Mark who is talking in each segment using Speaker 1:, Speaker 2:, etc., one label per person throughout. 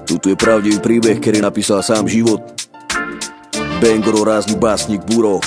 Speaker 1: Tuto je pravdivý príbeh, ktorý napísal sám život. Bangoro, rázny básnik Buro.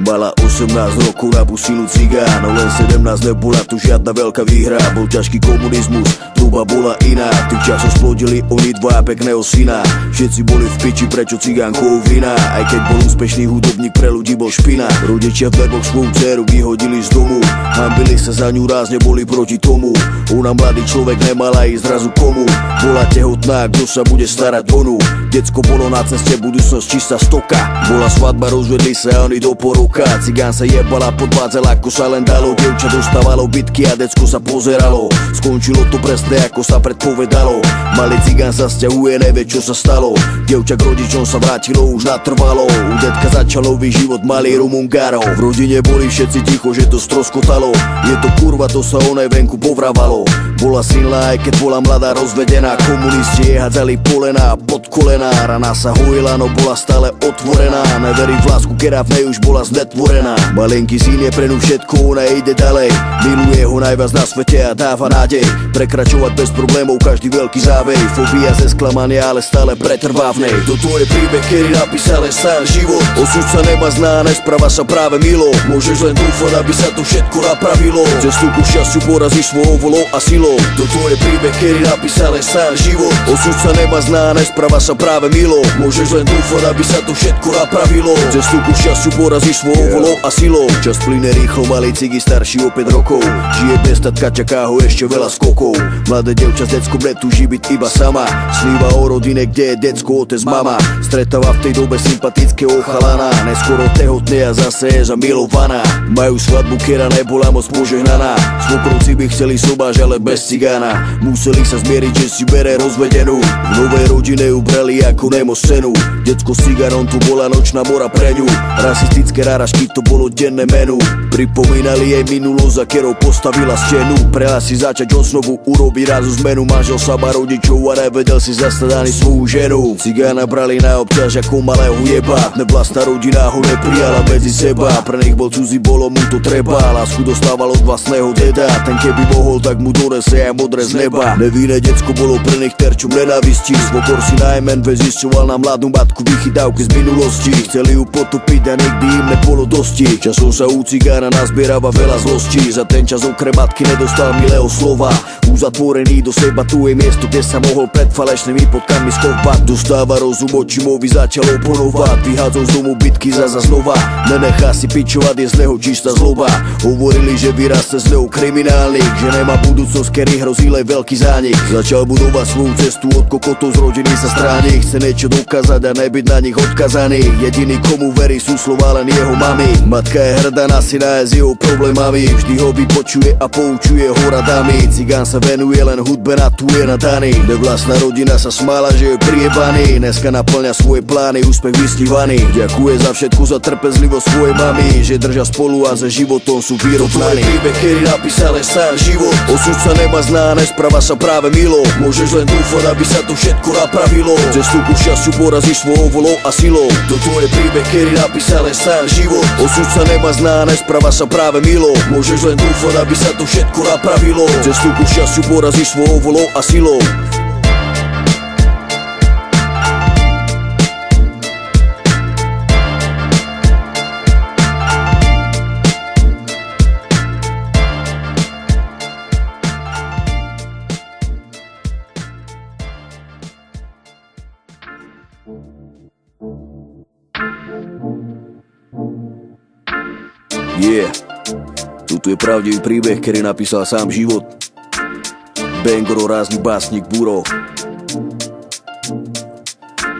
Speaker 1: Mala 18 rokov, napustila cigán, no len 17, nebola tu žiadna veľká výhra. Bol ťažký komunizmus, truba bola iná. V tých časoch splodili oni dva pekného syna. Všetci boli v piči, prečo cigánkou vina. Aj keď bol úspešný hudobník, pre ľudí bol špina. Rodičia v verboch svoju dceru vyhodili z domu. Hanbili sa za ňu, rázne boli proti tomu. Ona mladý človek, nemala ísť zrazu komu. Bola tehotná, kto sa bude starať o ňu. Decko bolo na ceste, budúcnosť čistá stoka. Bola svadba, rozvedli sa a oni do poruka. Cigán sa jebala, podvádzal ako sa len dalo. Dievča dostávalo bitky a decko sa pozeralo. Skončilo to presne ako sa predpovedalo. Malý cigán sa sťahuje, nevie čo sa stalo. Dievča k rodičom sa vrátilo už natrvalo. U detka začal nový život, malý Rumungárov. V rodine boli všetci ticho, že to stroskotalo. Je to kurva, to sa onej venku povrávalo. Bola silná, aj keď bola mladá, rozvedená. Komunisti jej hádzali polená pod kolená. Rana sa hojila, no bola stále otvorená. Neverí v lásku, ktorá v nej už bola znetvorená. Malenký syn je pre ňu všetko, ona ide ďalej. Miluje ho najviac na svete a dáva nádej. Prekračovať bez problémov každý veľký závej. Fobia ze sklamania, ale stále pretrvá v nej. Toto je príbeh, ktorý napísal len sám život. Osud sa nemá zná, nespráva sa práve milo. Môžeš len dúfať, aby sa to všetko napravilo. Cestu ku šťastiu porazíš svojou volou a silou. Toto je príbeh, ktorý napísal len sám život. Osud sa nemá zná, nespráva sa práve milo. Môžeš len dúfať, aby sa to všetko napravilo. Cestu ku šťastiu porazíš svojou volou a silou. Čas plyne rýchlo, malý cigy starší o 5 rokov. Žije bez tatka, čaká ho ešte veľa skokov. Mladé dievča s deckom netúži byť iba sama. Sníva o rodine, kde je decko, otec, mama. Stretáva v tej dobe sympatického chalana. Neskoro tehotne a zase je zamilovaná. Majú svadbu, ktorá nebola moc požehnaná. Svokrovci by chceli sobáš, ale bez cigána. Museli sa zmieriť, že si bere rozvedenú. V novej rodine ju brali ako nemocenu. Decko s cigánom, tu bola nočná mora pre ňu. Rasistické ráražky, to bolo denné menu. Pripomínali jej minulosť, za ktorou postavila stenu. Prela si začať osnovu, urobiť razu zmenu. Manžel sama rodičov a nevedel si zastať ani svoju ženu. Cigána brali na obťaž ako malého jeba. Nevlastná rodina ho neprijala medzi seba. Pre nich bol cudzí, bolo mu to treba. Lásku dostával od vlastného deda. Ten keby mohol, tak mu donese aj modré z neba. Nevinné decko bolo pre nich terčom nenávistí. Svokor si najmen zisťoval na mladú matku vychytávky z minulosti. Chceli ju potopiť a nikdy im nebolo dosti. Časom sa u cigána nazbierava veľa zlosti. Za ten čas okrem matky nedostal milého slova. Uzatvorený do seba, tu je miesto, kde sa mohol pred falešnými podkami skovať. Dostáva rozum, očimovi začal oponovať. Vyhádzol z domu bitky za znova. Nenechá si pičovať, je z neho čistá zloba. Hovorili, že vyrastie z neho kriminálnik, že nemá budúcnosť, ktorý hrozí len veľký zánik. Začal budovať svoju cestu, od kokotov z rodiny sa stráni. Chce niečo dokázať a nebyť na nich odkazaný. Jediný komu verí sú slová len jeho mami. Matka je hrdá na syna s jeho problémami. Vždy ho vypočuje a poučuje ho radami. Cigán sa venuje len hudbe, na tu je nadaný. Nevlastná rodina sa smála, že je priebaný. Dneska naplňa svoje plány, úspech vysnívaný. Ďakuje za všetko, za trpezlivosť svojej mami. Že držia spolu a za životom sú vyrovnaní. Príbeh, ktorý napísal len sám život. Osud sa nemá zná, nespráva sa práve milo. Môžeš len dúfať, aby sa to všetko napravilo. Cestu ku šťastiu porazíš svojou volou a silou. Toto je príbeh, ktorý napísal len sám život. Osud sa nemá zná, nespráva sa práve milo. Môžeš len dúfať, aby sa to všetko napravilo. Cestu ku šťastiu porazíš svojou volou a silou. Tuto je pravdivý príbeh, ktorý napísal sám život. Bangoro, rázny básnik Buro.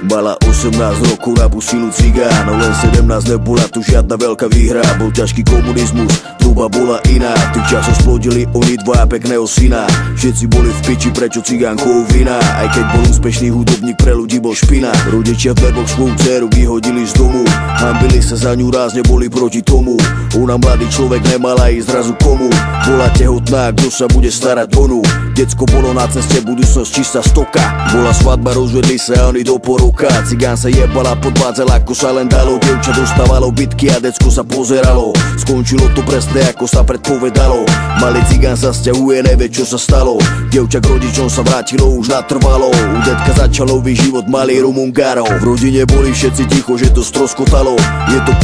Speaker 1: Mala 18 rokov, napustila cigán, no len 17, nebola tu žiadna veľká výhra. Bol ťažký komunizmus, truba bola iná. V tých časoch splodili oni dva pekného syna. Všetci boli v piči, prečo cigánkou vina. Aj keď bol úspešný hudobník, pre ľudí bol špina. Rodičia v verboch svoju dceru vyhodili z domu. Hanbili sa za ňu, rázne boli proti tomu. Ona mladý človek, nemala ísť zrazu komu. Bola tehotná, kto sa bude starať o ňu. Decko bolo na ceste, budúcnosť čistá stoka. Bola svadba, rozvedli sa oni do poruka. Slovka. Cigán sa jebala, podvádzal ako sa len dalo. Dievča dostávalo bitky a decko sa pozeralo. Skončilo to presne ako sa predpovedalo. Malý cigán sa sťahuje, nevie čo sa stalo. Dievča k rodičom sa vrátilo už natrvalo. U detka začal nový život, malý Rumungárov. V rodine boli všetci ticho, že to stroskotalo. Je to